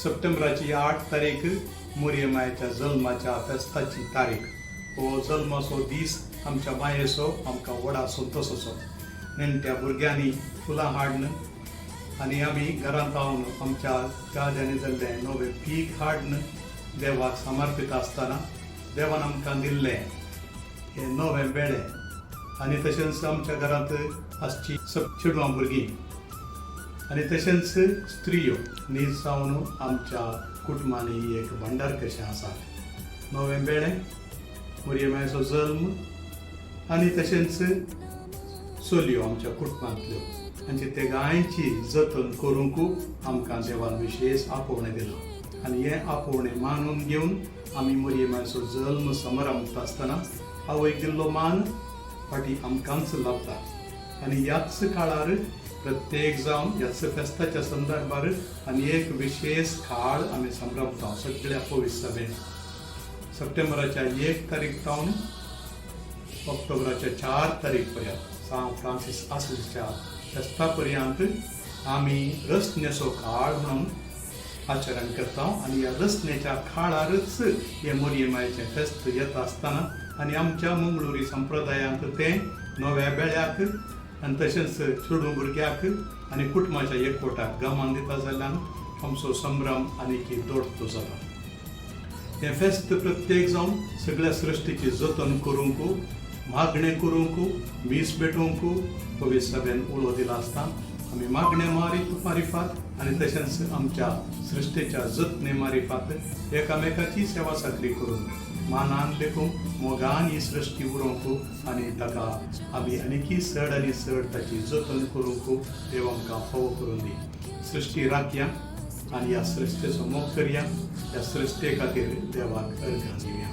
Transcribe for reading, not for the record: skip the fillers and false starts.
सप्टेंबराची 8 तारीख मोरयेमायेच्या जल्माच्या फेस्ताची तारीख. हो जल्माचो दीस आमच्या मायेचो आमकां व्हडा संतोषाचो. नेणट्या भुरग्यांनी फुलां हाडन आनी आमी घरांत रावन आमच्या गाद्यांनी जाल्लें नवें पीक हाडन देवाक समर्पीत आसतना देवान आमकां दिल्लें हे नवें बेळें आनी तशेंच आमच्या घरांत आसची चेडवां भुरगीं आनी तशेंच स्त्रियो न्हीद जावन आमच्या कुटुंबांनी एक भंडार कशें आसा. नवें बेळें, मोरयेमायेचो जल्म आनी तशेंच चलयो आमच्या कुटुंबांतल्यो आनी ते गायेची जतन करूंक आमकां देवान विशेश आपोवणें दिलो. आनी हें आपोवणें मानून घेवन आमी मोरयेमायेचो जल्म समारंभ आसतना आवयक दिल्लो मान फाटीं आमकांच लाभता. आनी ह्याच काळार प्रत्येक जावन ह्याच फेस्ताच्या संदर्भार आनी एक विशेष काळ आमी संभ्रमता सगळ्या पवित्र सभेन. सप्टेंबराच्या 1 तारीख सावन ऑक्टोबराच्या 4 तारीख पर्यंत सांत फ्रांसीस आसिसच्या फेस्ता पर्यंत आमी रसण्याचो काळ म्हणून आचरण करता. आनी ह्या रसण्याच्या काळारच हे मोरयेमायेचें फेस्त येता आसतना आनी आमच्या मंगळुरी संप्रदायांत तें नव्या बेळ्याक आनी तशेंच चेडूं भुरग्याक आनी कुटुंबाच्या एकवटाक गमान दिता जाल्यार आमचो संभ्रम आनीक दोडतो जाता. हें फेस्त प्रत्येक जावन सगळ्या सृश्टीची जतन करूंक, मागणें करूंक, मीस भेटोवंक पवित्र सभेन उलो दिला आसता. आमी मागणे मारिफात आनी तशेंच आमच्या सृश्टेच्या जतने मारिफात एकामेकाची सेवा सादरी करून मानान लेखूंक मोगान ही सृश्टी उरोवंक आनी ताका आमी आनीकी चड आनी चड ताची जतन करूंक देव आमकां फावो करून दी. सृश्टी राखया आनी ह्या सृश्टेचो मोग करया. ह्या सृश्टे खातीर देवाक अर्घ दिवया.